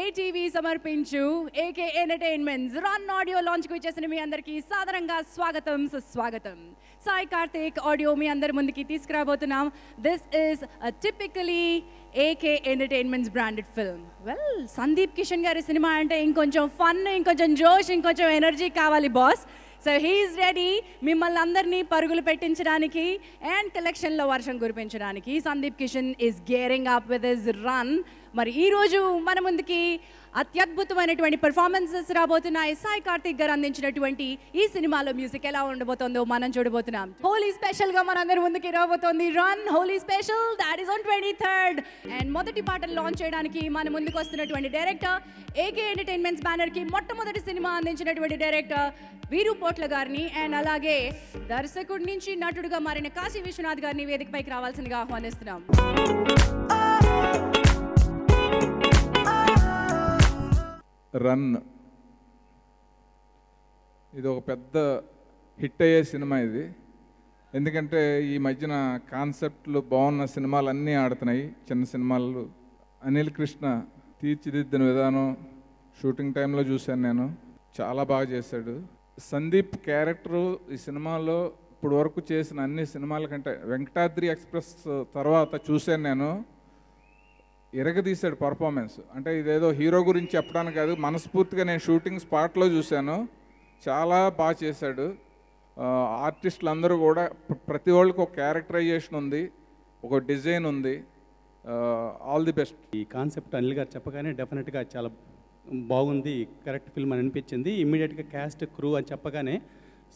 ATV సమర్పించు AK entertainments run audio launch కు వచ్చేసిన మీ అందరికీ సాదరంగా స్వాగతం సుస్వాగతం. సాయి కార్తిక్ ఆడియో మీ అందరి ముందుకి తీసుకురాబోతున్నాం. This is typically AK entertainments branded film. Well, Sandeep Kishan గారి సినిమా అంటే ఇంకొంచెం ఫన్, ఇంకొంచెం జోష్, ఇంకొంచెం ఎనర్జీ కావాలి బాస్. సో హీఈస్ రెడీ మిమ్మల్ని అందరినీ పరుగులు పెట్టించడానికి అండ్ కలెక్షన్లో వర్షం కురిపించడానికి. Sandeep Kishan is gearing up with his run. మరి ఈరోజు మన ముందుకి అత్యద్భుతమైనటువంటి పెర్ఫార్మెన్సెస్ రాబోతున్నాయి. సాయి కార్తిక్ గారు అందించినటువంటి ఈ సినిమాలో మ్యూజిక్ ఎలా ఉండబోతుందో మనం చూడబోతున్నాం. హోలీ స్పెషల్ గా మనందరి ముందుకి రాబోతోంది run Holi special, that is on 23rd. And మొదటి పాటలు లాంచ్ చేయడానికి మన ముందుకు వస్తున్నటువంటి డైరెక్టర్, ఏకే ఎంటర్టైన్మెంట్స్ బ్యానర్ కి మొట్టమొదటి సినిమా అందించినటువంటి డైరెక్టర్ వీరు పోట్ల గారిని, అండ్ అలాగే దర్శకుడి నుంచి నటుడుగా మారిన కాశీ విశ్వనాథ్ గారిని వేదికపైకి రావాల్సిందిగా ఆహ్వానిస్తున్నాం. రన్ ఇది ఒక పెద్ద హిట్ అయ్యే సినిమా ఇది. ఎందుకంటే ఈ మధ్యన కాన్సెప్ట్లు బాగున్న సినిమాలు అన్నీ ఆడుతున్నాయి. చిన్న సినిమాలు అనిల్ కృష్ణ తీర్చిదిద్దిన విధానం షూటింగ్ టైంలో చూశాను నేను, చాలా బాగా చేశాడు. సందీప్ క్యారెక్టరు ఈ సినిమాలో ఇప్పుడు వరకు చేసిన అన్ని సినిమాల కంటే వెంకటాద్రి ఎక్స్ప్రెస్ తర్వాత చూశాను నేను, ఎరగదీశాడు పర్ఫార్మెన్స్. అంటే ఇదేదో హీరో గురించి చెప్పడానికి కాదు, మనస్ఫూర్తిగా నేను షూటింగ్ స్పాట్లో చూశాను, చాలా బాగా చేశాడు. ఆర్టిస్టులు అందరూ కూడా ప్రతి వాళ్ళకి ఒక క్యారెక్టరైజేషన్ ఉంది, ఒక డిజైన్ ఉంది. All the best. ఈ కాన్సెప్ట్ అనిల్ గారు చెప్పగానే డెఫినెట్గా చాలా బాగుంది, కరెక్ట్ ఫిల్మ్ అని అనిపించింది. ఇమ్మీడియట్గా క్యాస్ట్ క్రూ అని చెప్పగానే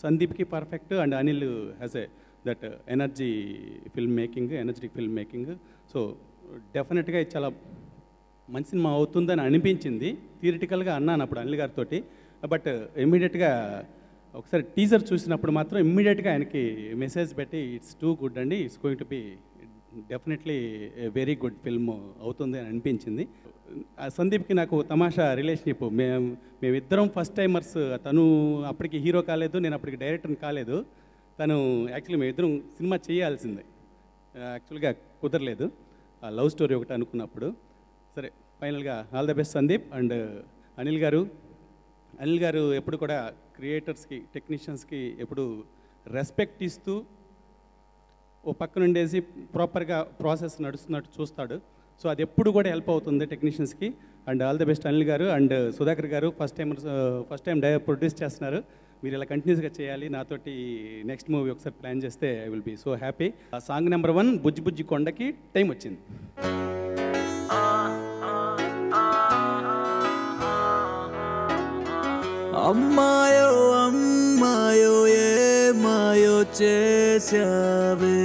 సందీప్కి perfect and Anil has a that energy energetic film making. So డెఫినెట్గా ఇది చాలా మంచి సినిమా అవుతుందని అనిపించింది. థియరిటికల్గా అన్నాను అప్పుడు అనిల్ గారితో. బట్ ఇమ్మీడియట్గా ఒకసారి టీజర్ చూసినప్పుడు మాత్రం ఇమ్మీడియట్గా ఆయనకి మెసేజ్ పెట్టి ఇట్స్ టూ గుడ్ అండి, it's going to be definitely very good film అవుతుంది అని అనిపించింది. సందీప్కి నాకు తమాషా రిలేషన్షిప్. మేమిద్దరం ఫస్ట్ టైమర్స్. తను అప్పటికి హీరో కాలేదు, నేను అప్పటికి డైరెక్టర్ని కాలేదు. తను యాక్చువల్లీ మేమిద్దరం సినిమా చేయాల్సిందే, యాక్చువల్గా కుదరలేదు. లవ్ స్టోరీ ఒకటి అనుకున్నప్పుడు. సరే, ఫైనల్గా all the best Sandeep. And Anil గారు ఎప్పుడు కూడా క్రియేటర్స్కి, టెక్నీషియన్స్కి ఎప్పుడు రెస్పెక్ట్ ఇస్తూ ఓ పక్కన ఉండేసి ప్రాపర్గా ప్రాసెస్ నడుస్తున్నట్టు చూస్తాడు. సో అది ఎప్పుడు కూడా హెల్ప్ అవుతుంది టెక్నీషియన్స్కి. And all the best Anil గారు. అండ్ సుధాకర్ గారు ఫస్ట్ టైం ప్రొడ్యూస్ చేస్తున్నారు. మీరు ఇలా కంటిన్యూస్గా చేయాలి. నాతోటి నెక్స్ట్ మూవీ ఒకసారి ప్లాన్ చేస్తే I will be so happy. Song number 1 బుజ్జి బుజ్జి కొండకి టైం వచ్చింది. అమ్మాయో అమ్మాయో ఏ మాయో చేసావే,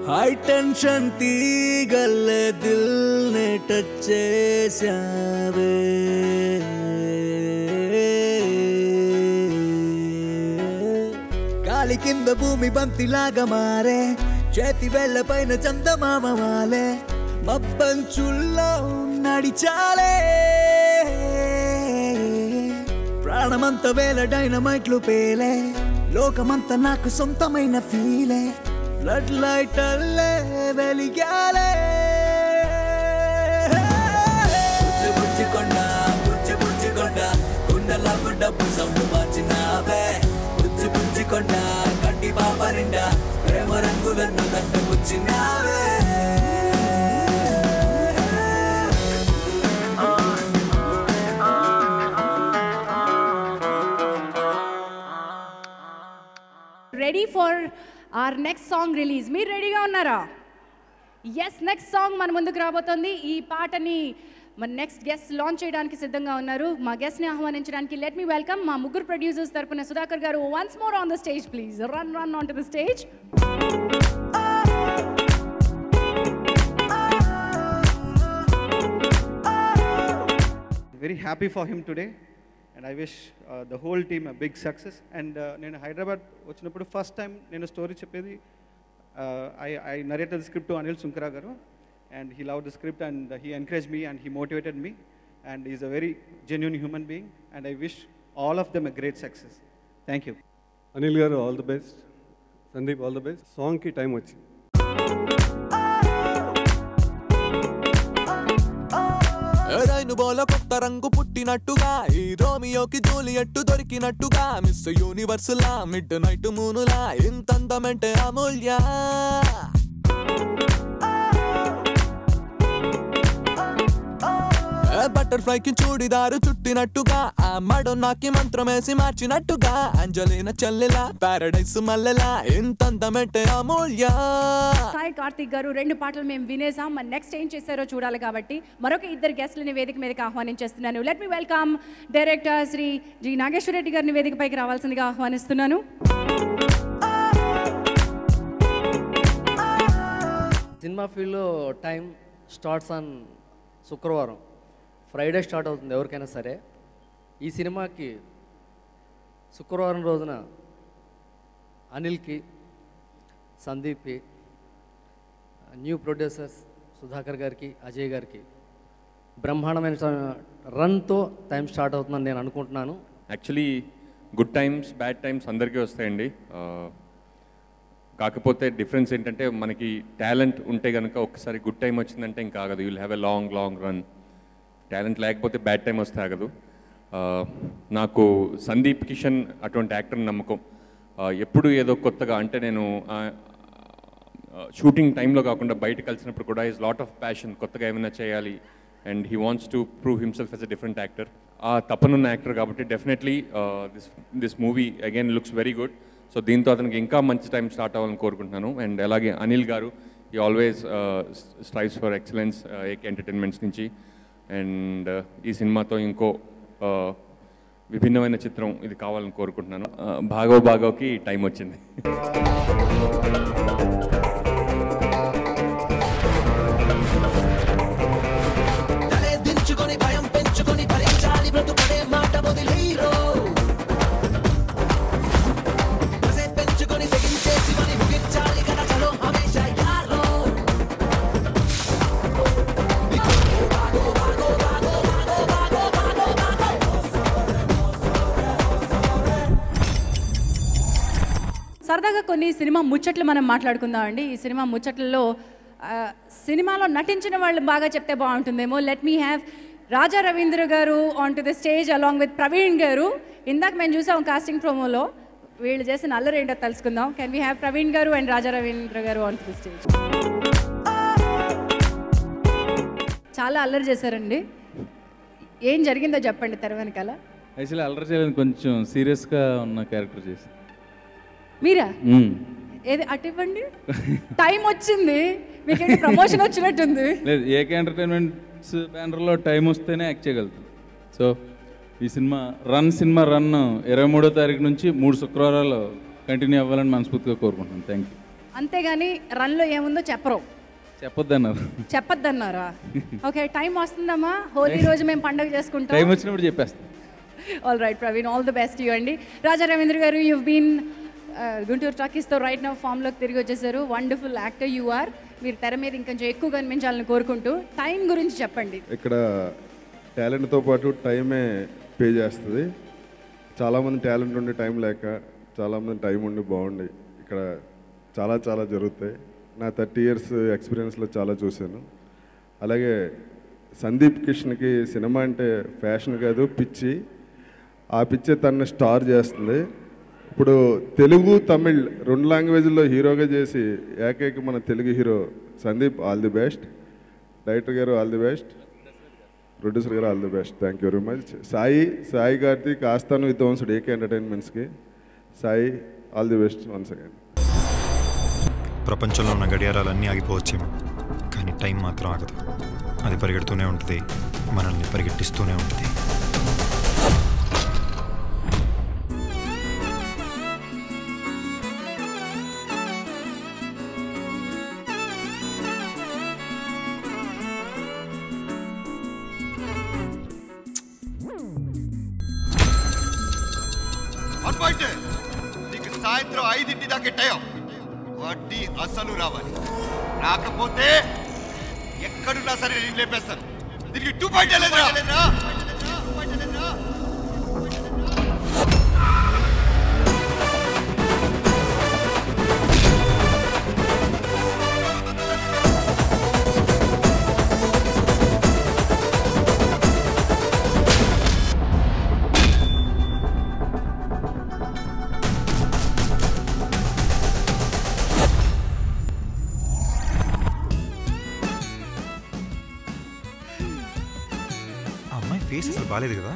హై టెన్షన్ తీగల్లే దిల్ నే టచ్ చేసావే, గాలి కింద భూమి బంతిలాగా మారే, చేతి వేళ్ళ పైన చందమామ వాలే, మబ్బంచుల్లో నడిచాలే, ప్రాణమంత వేల డైనమైట్లు పేలే, లోకమంతా నాకు సొంతమైన ఫీలే, ఫ్లడ్ లైట్ అల్లే వెలిగాలే, బుజ్జి బుజ్జి కొండ కుండలా డబ్బు సౌండ్ మార్చినావే, బుజ్జి కొండ కంటి బాబరిండా ప్రేమ రంగులను దట్టబుచ్చినావే. Ready for our next song release. మీరు రెడీగా ఉన్నారా? ఎస్, నెక్స్ట్ సాంగ్ మన ముందుకు రాబోతుంది. ఈ పాటని మన నెక్స్ట్ గెస్ట్ లాంచ్ చేయడానికి సిద్ధంగా ఉన్నారు. మా గెస్ట్ని ఆహ్వానించడానికి లెట్ మీ వెల్కమ్ మా ముగ్గురు ప్రొడ్యూసర్స్ తరపున సుధాకర్ గారు. Once more on the stage please. Run on to the stage. Very happy for him today, and I wish the whole team a big success. And నేను హైదరాబాద్ వచ్చినప్పుడు ఫస్ట్ టైం నేను story చెప్పేది, I narrated the script to Anil Sunkara garu, and he loved the script and he encouraged me and he motivated me, and he's a very genuine human being, and I wish all of them a great success. Thank you. Anil garu, all the best. Sandeep, all the best. Song ki time vachi. అనుభవంలో కొత్త రంగు పుట్టినట్టుగా ఈ రోమియోకి Juliet దొరికినట్టుగా miss universe లా midnight మూనులా ఇంత అందమంటే అమూల్య బటర్ఫ్లైకి చూడిదారు చుట్టినట్టుగా ఆ మడోన్నాకి మంత్రమేసి మార్చినట్టుగా అంజలినా చెల్లెలా పారడైస్ మల్లెలా ఇంత అందమంటే అమూల్య. సాయి కార్తిక్ గారు 2 పాటలు మేము వినేసాం. మరి నెక్స్ట్ ఏం చేశారో చూడాలి కాబట్టి మరొక 2 గెస్ట్లని వేదిక మీదకి ఆహ్వానించేస్తున్నాను. లెట్ మీ వెల్కమ్ డైరెక్టర్ శ్రీ జి నాగేశ్వర రెడ్డి గారిని వేదికపైకి రావాల్సిందిగా ఆహ్వానిస్తున్నాను. సినిమా ఫీల్డ్లో టైం స్టార్ట్స్ ఆన్ శుక్రవారం, ఫ్రైడే స్టార్ట్ అవుతుంది ఎవరికైనా సరే. ఈ సినిమాకి శుక్రవారం రోజున అనిల్కి, సందీప్కి, న్యూ ప్రొడ్యూసర్స్ సుధాకర్ గారికి, అజయ్ గారికి బ్రహ్మాండమైన రన్తో టైం స్టార్ట్ అవుతుందని నేను అనుకుంటున్నాను. Actually good times bad times అందరికీ వస్తాయండి. కాకపోతే డిఫరెన్స్ ఏంటంటే మనకి టాలెంట్ ఉంటే కనుక ఒక్కసారి గుడ్ టైం వచ్చిందంటే ఇంకా ఆగదు. You'll have a long long run. Talent లేకపోతే బ్యాడ్ టైం వస్తే ఆగదు. నాకు సందీప్ కిషన్ అటువంటి యాక్టర్ నమ్మకం. ఎప్పుడు ఏదో కొత్తగా అంటే నేను షూటింగ్ టైంలో కాకుండా బయట కలిసినప్పుడు కూడా ఈజ్ లాట్ ఆఫ్ ప్యాషన్, కొత్తగా ఏమైనా చేయాలి and he wants to prove himself as a different actor. ఆ తపనున్న యాక్టర్ కాబట్టి definitely this movie again looks very good. So దీంతో అతనికి ఇంకా మంచి టైం స్టార్ట్ అవ్వాలని కోరుకుంటున్నాను. అండ్ అలాగే అనిల్ గారు ఈ always strives for excellence AK entertainments నుంచి. అండ్ ఈ సినిమాతో ఇంకో విభిన్నమైన చిత్రం ఇది కావాలని కోరుకుంటున్నాను. భాగవకి టైం వచ్చింది. సరదాగా కొన్ని సినిమా ముచ్చట్లు మనం మాట్లాడుకుందాం అండి. ఈ సినిమా ముచ్చట్లలో సినిమాలో నటించిన వాళ్ళు బాగా చెప్తే బాగుంటుందేమో. లెట్ మీ హ్యావ్ రాజా రవీంద్ర గారు on to the stage along with Praveen గారు. ఇందాక మేము చూసాం కాస్టింగ్ ప్రోమోలో, వీళ్ళు చేసిన అల్లరి ఏంటో తెలుసుకుందాం. కెన్ వీ హ్యావ్ ప్రవీణ్ గారు అండ్ రాజా రవీంద్ర గారు ఆన్ టు ద స్టేజ్. చాలా అల్లరి చేశారండి. ఏం జరిగిందో చెప్పండి తెర వెనకాల. యాక్చువల్లీ అల్లరి చేయలేదు, కొంచెం సీరియస్గా ఉన్న క్యారెక్టర్ చేసి. మీరా? ఏది అటు ఇవ్వండి. టైం వచ్చింది, మీకు ప్రమోషన్ వచ్చినట్టుంది. లేదు, ఏకే ఎంటర్టైన్మెంట్స్ బ్యానర్లో టైం వస్తేనే యాక్ట్ చేయగలుగుతాం. సో ఈ సినిమా రన్ 23వ తారీఖు నుంచి 3 శుక్రవారాలు కంటిన్యూ అవ్వాలని మనస్ఫూర్తిగా కోరుకుంటున్నాను. Thank you. అంతేగాని రన్లో ఏముందో చెప్పొద్దన్నారా? ఓకే, టైం వస్తుందమ్మా. హోలీ రోజు మేము పండుగ చేసుకుంటాం. టైం వచ్చినప్పుడు చెప్పేస్తాం. All right Praveen, all the best you అండి. రాజా రవీంద్ర గారు, యువ్ బీన్ గుంటూరు టాకీస్తో రైట్ నౌ ఫామ్లోకి తిరిగి వచ్చేసారు. Wonderful actor you are. మీరు తెర మీద ఇంకొంచెం ఎక్కువ కనిపించాలని కోరుకుంటూ టైం గురించి చెప్పండి. ఇక్కడ టాలెంట్తో పాటు టైమే పే చేస్తుంది. చాలామంది టాలెంట్ ఉండి టైం లేక, చాలామంది టైం ఉండి బాగుండి ఇక్కడ చాలా జరుగుతాయి. నా 30 years ఎక్స్పీరియన్స్లో చాలా చూశాను. అలాగే సందీప్ కిషన్కి సినిమా అంటే ఫ్యాషన్ కాదు, పిచ్చి. ఆ పిచ్చే తనని స్టార్ చేస్తుంది. ఇప్పుడు తెలుగు తమిళ్ 2 లాంగ్వేజ్లో హీరోగా చేసి ఏకైక మన Telugu hero Sandeep. All the best. Director గారు ఆల్ ది బెస్ట్. ప్రొడ్యూసర్ గారు all the best. Thank you very much. Sai Karthik ఆస్థాన విద్వాంసుడు ఏకే ఎంటర్టైన్మెంట్స్కి. Sai all the best once again. ప్రపంచంలో ఉన్న గడియారాలన్నీ ఆగిపోవచ్చేమో, కానీ టైం మాత్రం ఆగదు. అది పరిగెడుతూనే ఉంటుంది, మనల్ని పరిగెట్టిస్తూనే ఉంటుంది. నీకు సాయంత్రం 5 దాకా టైం. వడ్డీ అసలు రావాలి. రాకపోతే ఎక్కడున్నా సరే నేను లేపేస్తాను. దీనికి 2 పాయింట్ లేదురా. ఫేస్ అసలు బాలేదు కదా?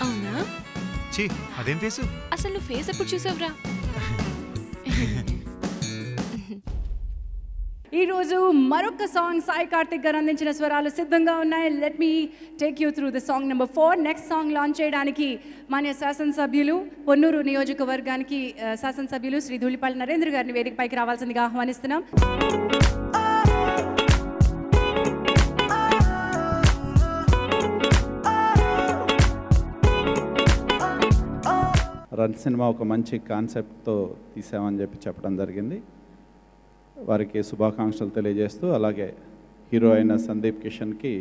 అవునా? చీ, అదేం ఫేసు? అసలు నువ్వు ఫేస్ ఎప్పుడు చూసావురా? ఈరోజు మరొక సాంగ్ సాయి కార్తిక్ గారు అందించిన స్వరాలు సిద్ధంగా ఉన్నాయి. Let me take you through the song number 4. Next song launch చేయడానికి మాన్య శాసనసభ్యులు పొన్నూరు నియోజకవర్గానికి శాసనసభ్యులు శ్రీ ధూళిపాళి నరేంద్ర గారిని వేదికపైకి రావాల్సిందిగా ఆహ్వానిస్తున్నాం. రన్ సినిమా ఒక మంచి కాన్సెప్ట్తో తీసామని చెప్పడం జరిగింది. వారికి శుభాకాంక్షలు తెలియజేస్తూ, అలాగే హీరో అయిన సందీప్ కిషన్కి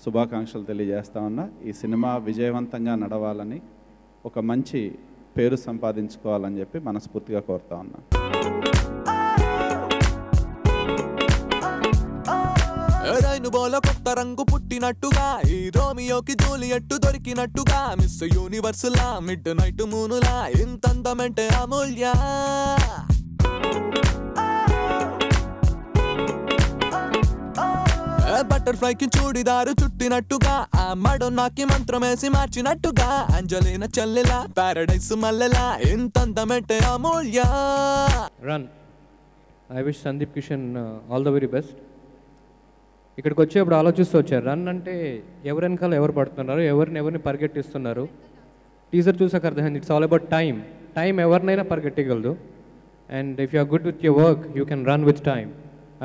శుభాకాంక్షలు తెలియజేస్తా ఉన్నా. ఈ సినిమా విజయవంతంగా నడవాలని, ఒక మంచి పేరు సంపాదించుకోవాలని చెప్పి మనస్ఫూర్తిగా కోరుతా ఉన్నా. రైను బోల కొత్త రంగు పుట్టినట్టుగా, ఈ రోమియోకి జూలియట్టు దొరికినట్టుగా, మిస్ యూనివర్స్ లా మిడ్ నైట్ మూనులా ఇంతందమంటే అమూల్య. బటర్ఫ్లైకి చూడిదారు చుట్టినట్టుగా, ఆ మడోనాకి మంత్రమేసి మార్చినట్టుగా, అంజలిన చెల్లెలా పారడైస్ మల్లెలా ఇంతందమంటే Amulya. Run. I wish Sandeep Kishan all the very best. ఇక్కడికి వచ్చేప్పుడు ఆలోచిస్తూ వచ్చారు, రన్ అంటే ఎవరి వెనకాల ఎవరు పడుతున్నారు, ఎవరిని పరిగెట్టిస్తున్నారు. టీజర్ చూసాక అర్థమైంది, it's all about time. Time ఎవరినైనా పరిగెట్టగలదు. And if you are good with your work, you can run with time.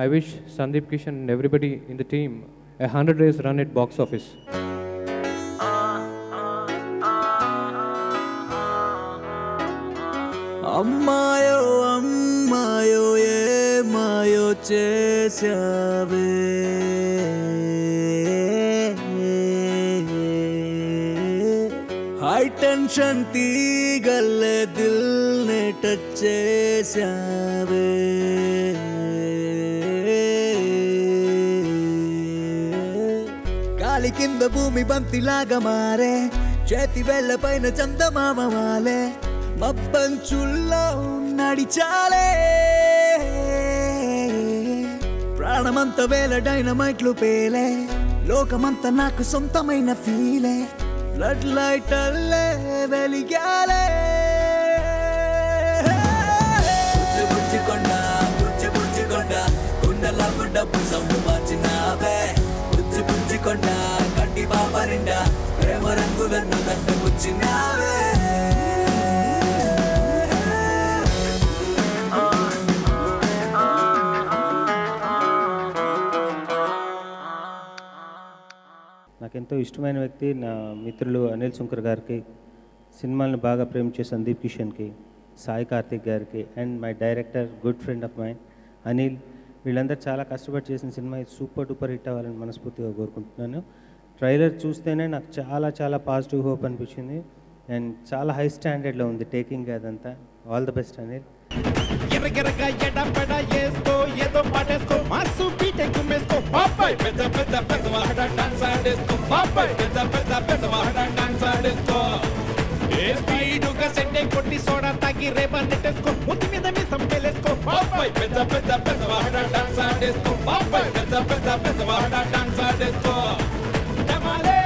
I wish Sandeep Kishan and everybody in the team a 100 days run at box office. అమ్మాయో అమ్మాయో ఏ మాయో చేసావే, high tension తీగల్లే దిల్ నే టచ్ చేసావే. గాలి కింద భూమి బంతిలాగా మారే, చేతి వేళ్ల పైన చందమామ వాలే, మబ్బంచుల్లో నడిచాలే. ప్రాణమంతా వేల డైనమైట్లు పేలే, లోకమంతా నాకు సొంతమైన ఫీలే, ఫ్లడ్ లైట్ అల్లే వెలిగాలే. బుజ్జికొండ బుజ్జికొండ గుండెల డబ్బు సౌండ్ మార్చినావే, బుజ్జికొండ కంటి బాబా నిండా ప్రేమ రంగులను దట్టబుచ్చినావే. నాకెంతో ఇష్టమైన వ్యక్తి నా మిత్రులు అనిల్ సుంకర్ గారికి, సినిమాలను బాగా ప్రేమించే సందీప్ కిషన్కి, సాయి కార్తిక్ గారికి, and my director good friend of mine Anil, వీళ్ళందరూ చాలా కష్టపడి చేసిన సినిమా సూపర్ డూపర్ హిట్ అవ్వాలని మనస్ఫూర్తిగా కోరుకుంటున్నాను. ట్రైలర్ చూస్తేనే నాకు చాలా పాజిటివ్ హోప్ అనిపించింది. అండ్ చాలా హై స్టాండర్డ్లో ఉంది టేకింగ్ అదంతా. All the best Anil. ఎరగెరగా ఎడపడ ఏస్కో ఏదో పాటేస్కో మాసు బీటే కుమేస్కో బాబాయ్ పెద్ద పెద్ద పెద్ద వాడ డాన్స్ ఆడేస్కో బాబాయ్ పెద్ద పెద్ద పెద్ద వాడ డాన్స్ ఆడేస్కో ఏ స్పీడుగా సెంటే కొట్టి సోడా తాగి రేబన్ నెట్టేస్కో ముద్దు మీద మీ సంపేలేస్కో బాబాయ్ పెద్ద పెద్ద పెద్ద వాడ డాన్స్ ఆడేస్కో బాబాయ్ పెద్ద పెద్ద పెద్ద వాడ డాన్స్ ఆడేస్కో. డమాలే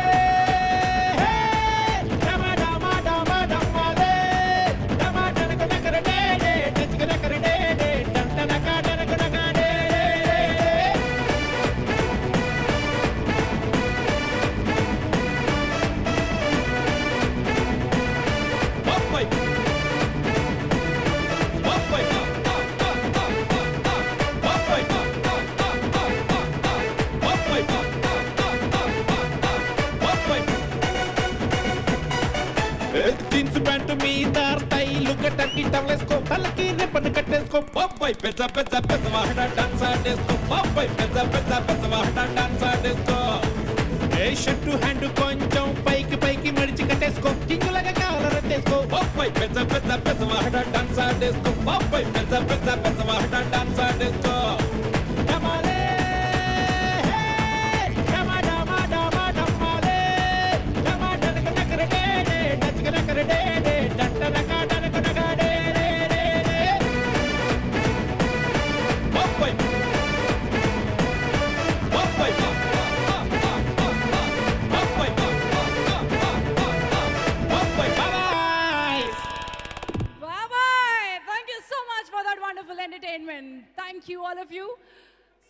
జీన్స్ ప్యాంటు మీద టైలు కట్టకి టవలేసుకో తలకి రిబ్బన్ కట్టేసుకో బాబాయ్ పెద్ద పెద్ద పెద్ద వాడ డాన్స్ ఆడేసుకో బాబాయ్ పెద్ద పెద్ద పెద్ద వాడ డాన్స్ ఆడేసుకో. ఏ షర్టు హ్యాండ్ కొంచెం పైకి పైకి మడిచి కట్టేసుకో కింగులాగా కాలరట్టేసుకో బాబాయ్ పెద్ద పెద్ద పెద్ద వాడ డాన్స్ ఆడేసుకో బాబాయ్ పెద్ద పెద్ద పెద్ద వాడ dance ఆడేసుకో.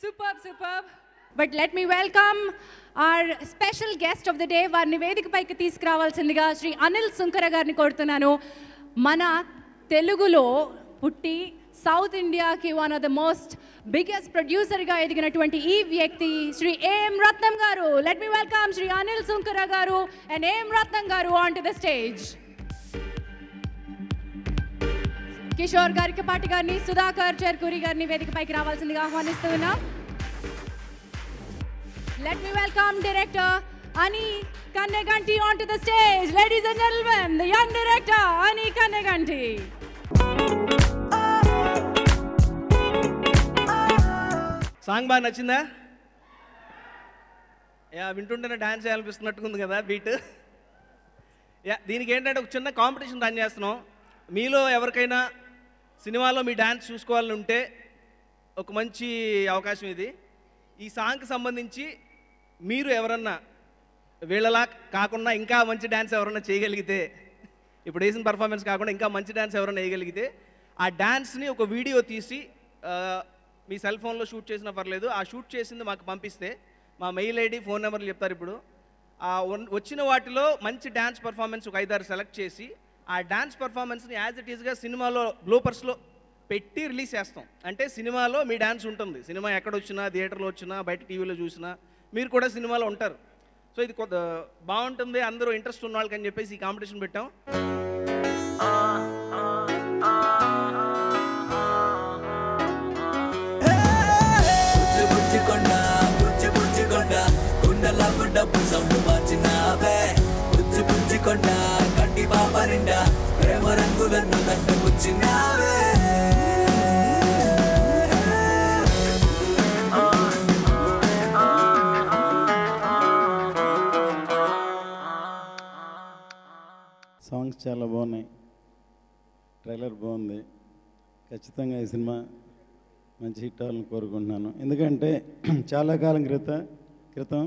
Superb. But let me welcome our special guest of the day. వారిని వేదికపైకి తీసుకురావాల్సిందిగా శ్రీ అనిల్ సుంకర గారిని కోరుతున్నాను. మన తెలుగులో పుట్టి సౌత్ ఇండియాకి one of the most biggest ప్రొడ్యూసర్గా ఎదిగినటువంటి ఈ వ్యక్తి శ్రీ ఏఎం రత్నం గారు. లెట్ మీ వెల్కమ్ శ్రీ అనిల్ సుంకర గారు అండ్ ఏఎం రత్నం గారు on to the stage. Kishore Garikapati గారిని, సుధాకర్ చెర్కూరి గారిని వేదికపైకి రావాల్సిందిగా ఆహ్వానిస్తున్నాం. Let me welcome director Ani Kanneganti onto the stage. Ladies and gentlemen, the young director Ani Kanneganti. Song బాగా నచ్చిందా? వింటుంటేనే డాన్స్ చేయాలనిపిస్తున్నట్టుగా కదా బీట్. దీనికి ఏంటంటే ఒక చిన్న కాంపిటీషన్ రన్ చేస్తున్నాం. మీలో ఎవరికైనా సినిమాలో మీ డాన్స్ చూసుకోవాలని ఉంటే ఒక మంచి అవకాశం ఇది. ఈ సాంగ్కి సంబంధించి మీరు ఎవరన్నా వీళ్ళలా కాకుండా ఇంకా మంచి డ్యాన్స్ ఎవరన్నా చేయగలిగితే, ఇప్పుడు వేసిన పర్ఫార్మెన్స్ కాకుండా ఇంకా మంచి డ్యాన్స్ ఎవరన్నా వేయగలిగితే ఆ డ్యాన్స్ని ఒక వీడియో తీసి మీ సెల్ ఫోన్లో షూట్ చేసినా పర్లేదు, ఆ షూట్ చేసింది మాకు పంపిస్తే మా మెయిల్ ఐడి, ఫోన్ నెంబర్లు చెప్తారు. ఇప్పుడు వచ్చిన వాటిలో మంచి డ్యాన్స్ పర్ఫార్మెన్స్ ఒక 5-6 సెలెక్ట్ చేసి ఆ డ్యాన్స్ పర్ఫార్మెన్స్ని యాజ్ ఇట్ ఈస్గా సినిమాలో బ్లూపర్స్లో పెట్టి రిలీజ్ చేస్తాం. అంటే సినిమాలో మీ డ్యాన్స్ ఉంటుంది. సినిమా ఎక్కడొచ్చినా, థియేటర్లో వచ్చినా, బయట టీవీలో చూసినా మీరు కూడా సినిమాలో ఉంటారు. సో ఇది కొద్ది బాగుంటుంది, అందరూ ఇంట్రెస్ట్ ఉన్న వాళ్ళకి అని చెప్పేసి ఈ కాంపిటీషన్ పెట్టాం. సాంగ్స్ చాలా బాగున్నాయి, ట్రైలర్ బాగుంది. ఖచ్చితంగా ఈ సినిమా మంచి హిట్ అవ్వాలని కోరుకుంటున్నాను. ఎందుకంటే చాలా కాలం క్రితం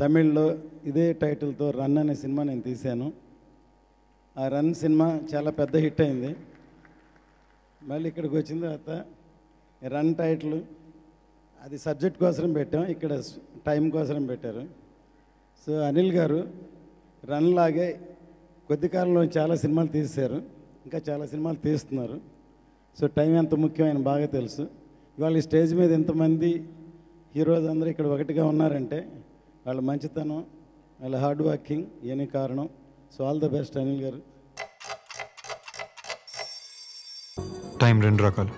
తమిళ్లో ఇదే టైటిల్తో రన్ అనే సినిమా నేను తీశాను. ఆ రన్ సినిమా చాలా పెద్ద హిట్ అయింది. మళ్ళీ ఇక్కడికి వచ్చిన తర్వాత రన్ టైటిల్ అది సబ్జెక్ట్ కోసం పెట్టాం, ఇక్కడ టైం కోసం పెట్టారు. సో అనిల్ గారు రన్ లాగే కొద్ది కాలంలో చాలా సినిమాలు తీశారు, ఇంకా చాలా సినిమాలు తీస్తున్నారు. సో టైం ఎంత ముఖ్యమైన బాగా తెలుసు. ఇవాళ ఈ స్టేజ్ మీద ఎంతమంది హీరోస్ అందరూ ఇక్కడ ఒకటిగా ఉన్నారంటే వాళ్ళ మంచితనం, వాళ్ళ హార్డ్ వర్కింగ్ ఇవన్నీ కారణం. So all the best Anil గారు. టైం 2 రకాలు,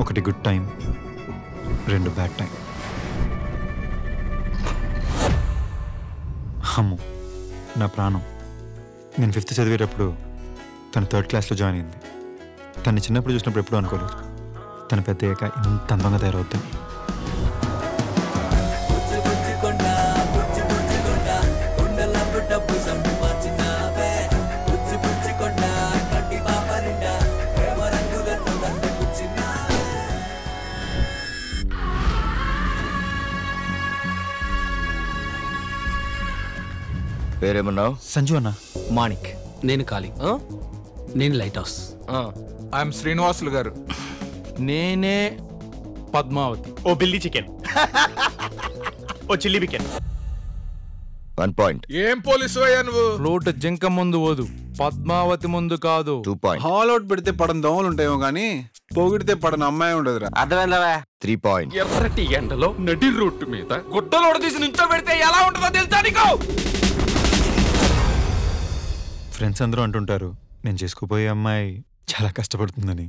ఒకటి గుడ్ టైం, 2 బ్యాడ్ టైం. అమ్మో నా ప్రాణం. నేను 5th చదివేటప్పుడు తను 3rd క్లాస్లో జాయిన్ అయింది. తను చిన్నప్పుడు చూసినప్పుడు ఎప్పుడూ అనుకోలేదు తను పెద్ద అయ్యాక ఇంత అందంగా తయారవుతుంది. పేరేమన్నావు? సంజు అన్న. మాణిక్. నేను కాళీ. నేను లైట్ హౌస్. ఐఎమ్ శ్రీనివాసులు గారు. నేనే పద్మావతి. ఓ బిల్లీ చికెన్, ఓ చిల్లీ చికెన్. 1 పాయింట్. ఏం పోలీసు అయ్యా నువ్వు? ఫ్లూట్ జింక ముందు ఓదు, పద్మావతి ముందు కాదు. 2 పాయింట్. హాల్ అవుట్ పెడితే పడని దోమలు ఉంటాయేమో కానీ పొగిడితే పడని అమ్మాయి ఉండదురా. అర్థమైందా? 3 పాయింట్. ఎర్రటి ఎండలో నడి రోడ్డు మీద గుడ్డలోడ తీసి నుంచో పెడితే ఎలా ఉంటుందో తెలుసా నీకు? ఫ్రెండ్స్ అందరూ అంటుంటారు నేను చేసుకోబోయే అమ్మాయి చాలా కష్టపడుతుందని.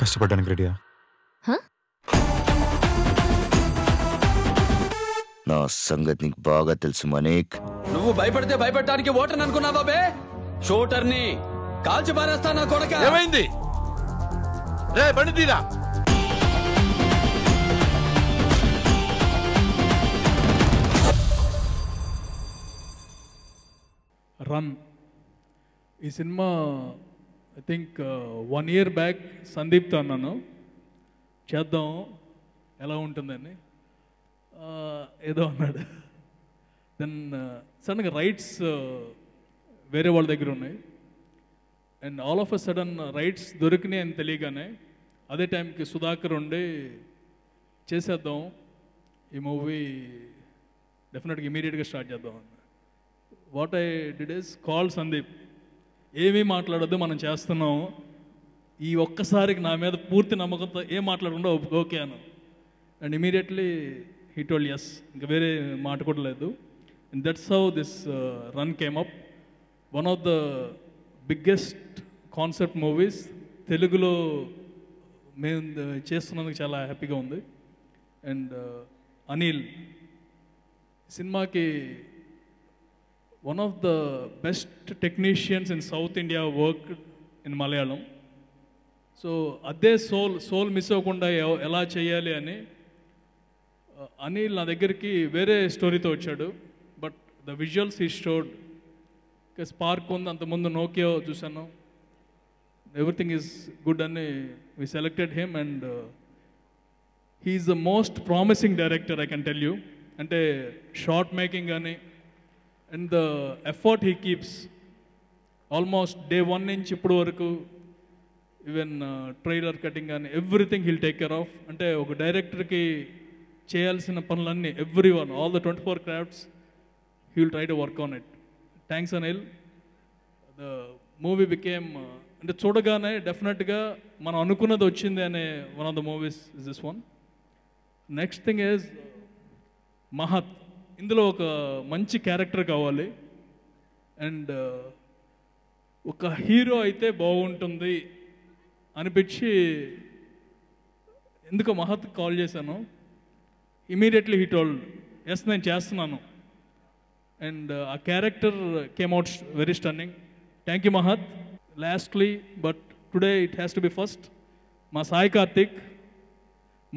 కష్టపడడానికి రెడీయా? నా సంగతి నీకు బాగా తెలుసు మనీక్. నువ్వు భయపడితే భయపడటానికి ఓటర్ అనుకున్నావా బే? షూటర్ని కాల్చి పారేస్తా నా కొడక. ఏమైంది రే? బండి తీరా. రన్ ఈ cinema I think 1 year back సందీప్తో అన్నాను చేద్దాం ఎలా ఉంటుందని, ఏదో అన్నాడు. దెన్ సడన్గా రైట్స్ వేరే వాళ్ళ దగ్గర ఉన్నాయి, and all of a sudden rights దొరికినాయి అని తెలియగానే అదే టైంకి సుధాకర్ ఉండి చేసేద్దాం ఈ మూవీ, డెఫినెట్గా ఇమీడియట్గా స్టార్ట్ చేద్దాం అన్న. What I did is call Sandeep, ఏమీ మాట్లాడొద్దు మనం చేస్తున్నాం, ఈ ఒక్కసారికి నా మీద పూర్తి నమ్మకంతో ఏం మాట్లాడకుండా ఓకే అన్న. And immediately he told yes, ఇంకా వేరే మాట కూడా లేదు. And that's how this run came up. One of the biggest concept movies తెలుగులో మేము చేస్తున్నందుకు చాలా హ్యాపీగా ఉంది. అండ్ అనిల్ సినిమాకి one of the best technicians in south India work in Malayalam. So అదే సోల్ మిస్ అవ్వకుండా ఎలా చేయాలి అని అనిల్ నా దగ్గరికి వేరే స్టోరీతో వచ్చాడు. But the visuals he showed, spark ఉంది, అంతకుముందు నోకియో చూశాను, ఎవ్రీథింగ్ ఈజ్ గుడ్ అని we selected him. And he is the most promising director I can tell you. అంటే షార్ట్ మేకింగ్ కానీ and the effort he keeps almost day 1 నుంచి ఇప్పుడు వరకు, ఈవెన్ ట్రైలర్ కటింగ్ కానీ everything he'll take care of. అంటే ఒక డైరెక్టర్కి చేయాల్సిన పనులన్నీ every one, all the 24 crafts he will try to work on it. Thanks Anil. The movie became అంటే చూడగానే డెఫినెట్గా మనం అనుకున్నది వచ్చింది అనే one of the movies is this one. Next thing is మహత్. ఇందులో ఒక మంచి క్యారెక్టర్ కావాలి అండ్ ఒక హీరో అయితే బాగుంటుంది అనిపించి ఎందుకో మహత్ కాల్ చేశాను. ఇమీడియట్లీ హీ టోల్డ్ ఎస్ నేను చేస్తున్నాను. అండ్ ఆ character came out very stunning. Thank you Mahat. Lastly but today it has to be first, మా సాయి కార్తిక్.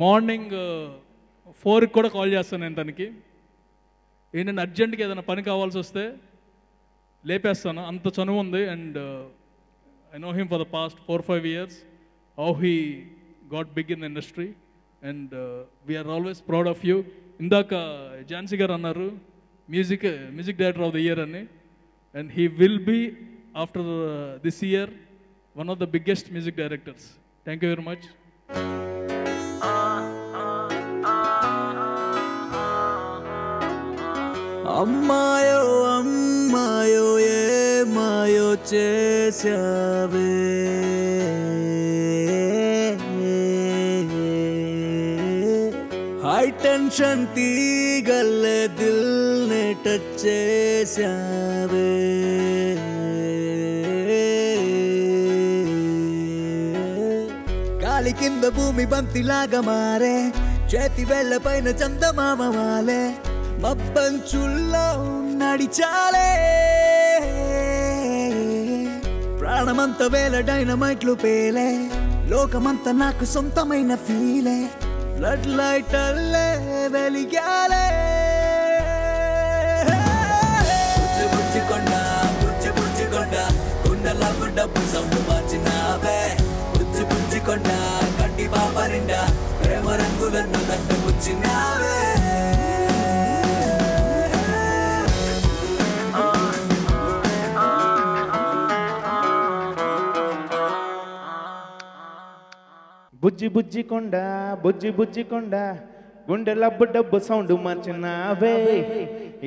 మార్నింగ్ 4కి కూడా కాల్ చేస్తాను నేను తనకి. ఏంటంటే అర్జెంట్గా ఏదైనా పని కావాల్సి వస్తే లేపేస్తాను, అంత చనువు ఉంది. And I know him for the past 4-5 years, how he got big in the industry and we're always proud of you. ఇందాక ఝాన్సీ గారు అన్నారు music director of the year అని, and he will be after this year one of the biggest music directors. Thank you very much. అమ్మాయో అమ్మాయో ఏ మాయో చేసావే, high tension తీగల్లే దిల్ నే టచ్ చేసావే, గాలి కింద భూమి బంతిలాగా మారే, చేతి వేళ్ళ పైన చందమామ వాలే, మబ్బంచుల్లో నడిచాలే, ప్రాణమంతా వేల డైనమైట్లు పేలే, లోకమంతా నాకు సొంతమైన ఫీలే, ఫ్లడ్ లైట్ అల్లే వెలిగాలే. బుజ్జికొండ బుజ్జికొండ గుండెల డబ్బు సౌండ్ మార్చినావే, బుజ్జికొండ కంటి పాప నిండా ప్రేమ రంగులను దట్టబుచ్చినావే. బుజ్జికొండ బుజ్జికొండ గుండెల డబ్బు సౌండ్ మార్చినావే.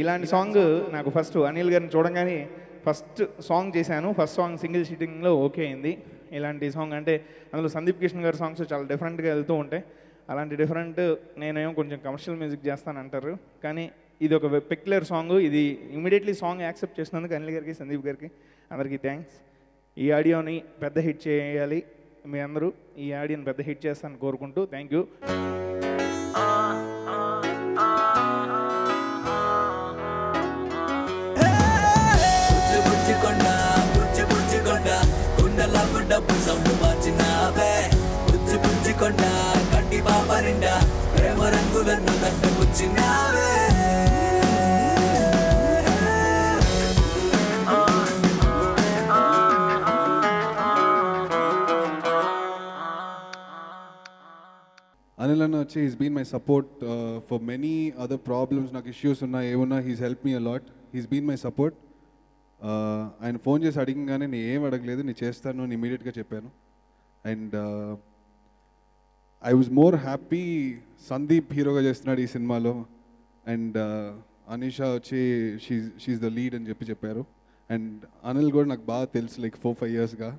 ఇలాంటి సాంగ్ నాకు ఫస్ట్ అనిల్ గారిని చూడగానే ఫస్ట్ సాంగ్ చేశాను. ఫస్ట్ సాంగ్ సింగిల్ షీటింగ్లో ఓకే అయింది. ఇలాంటి సాంగ్ అంటే అందులో సందీప్ కిషన్ గారి సాంగ్స్ చాలా డిఫరెంట్గా వెళ్తూ ఉంటాయి. అలాంటి డిఫరెంట్ నేనేమో కొంచెం కమర్షియల్ మ్యూజిక్ చేస్తాను అంటారు, కానీ ఇది ఒక పెక్యులర్ సాంగ్. ఇది ఇమీడియట్లీ సాంగ్ యాక్సెప్ట్ చేసినందుకు అనిల్ గారికి సందీప్ గారికి అందరికీ థ్యాంక్స్. ఈ ఆడియోని పెద్ద హిట్ చేయాలి మీ అందరూ, ఈ ఆడియోని పెద్ద హిట్ చేస్తాను కోరుకుంటూ థ్యాంక్ యూ. బుజ్జికొండ గుండెల డబ్బు సౌండ్ మార్చినావే, బుజ్జికొండ కంటి పాప నిండా ప్రేమ రంగులను దట్టబుచ్చినావే. అనిల్ అన్న వచ్చి he's been my support for many other problems, నాకు ఇష్యూస్ ఉన్నా ఏమున్నా he's help me a lot. He's been my support. ఆయన ఫోన్ చేసి అడిగగానే నేను ఏం అడగలేదు, నేను చేస్తాను అని ఇమీడియట్గా చెప్పాను. And I was more happy Sandeep హీరోగా చేస్తున్నాడు ఈ సినిమాలో. అండ్ అనిషా వచ్చి షీఈ్ ద లీడ్ అని చెప్పారు. అండ్ అనిల్ కూడా నాకు బాగా తెలుసు, లైక్ 4-5 yearsగా.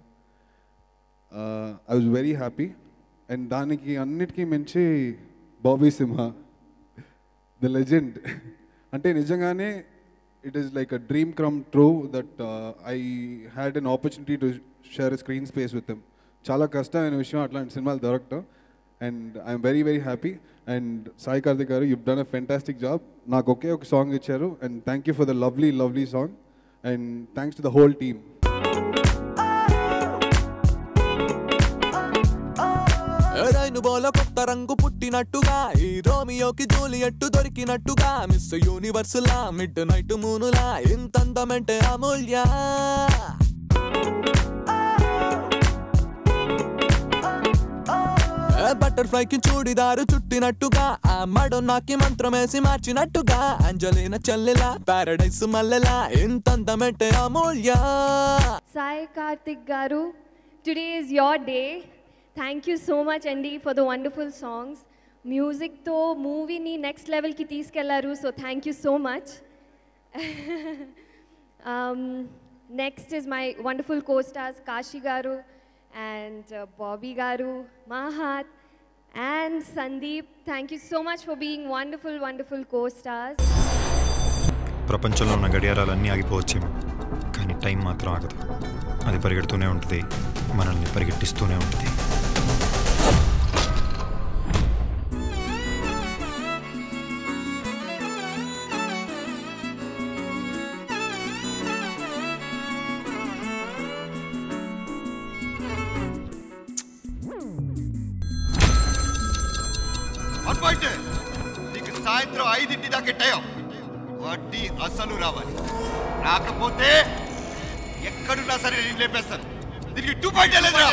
I was very happy. And దానికి అన్నిటికీ మించి బాబీ సింహ, ద లెజెండ్. అంటే నిజంగానే it is like a dream come true that I had an opportunity to share screen space with him. చాలా కష్టమైన విషయం అట్లాంటి సినిమాలు దొరకటం. And I'm very very happy. And Sai Karthik గారు, you've done a fantastic job. నాకు ఒకే ఒక సాంగ్ ఇచ్చారు. And thank you for the lovely lovely song. And thanks to the whole team. రైను బోల కొత్త రంగు పుట్టినట్టుగా, ఈ రోమియోకి జూలియట్ దొరికినట్టుగా, మిస్ యూనివర్స్ లా మిడ్ నైట్ మూనులా, ఇంత అందమంటే అమూల్య. బటర్ఫ్లైకి చూడిదారు చుట్టినట్టుగా, ఆ మడోన్నాకి మంత్రమేసి మార్చినట్టుగా, అంజలిన చెల్లెలా పారడైస్ మల్లెలా, ఇంత అందమంటే అమూల్య. సాయి కార్తిక్ గారు, today is your day. Thank you so much Andy for the wonderful songs. Music తో మూవీని నెక్స్ట్ లెవెల్కి తీసుకెళ్లారు. So thank you so much. Next is my wonderful co-stars Kashi గారు and Bobby garu, Mahat and Sandeep. Thank you so much for being wonderful co-stars. ప్రపంచంలో ఉన్న గడియారాలన్నీ ఆగిపోవచ్చేమో, కానీ time మాత్రం ఆగదు. అది పరిగెడుతూనే ఉంటుంది, మనల్ని పరిగెట్టిస్తూనే ఉంటుంది. నీకు సాయంత్రం 5 దాకా టైం, వడ్డీ అసలు రావాలి. రాకపోతే ఎక్కడున్నా సరే నేను లేపేస్తాను. దీనికి 2 పాయింట్ లేదురా.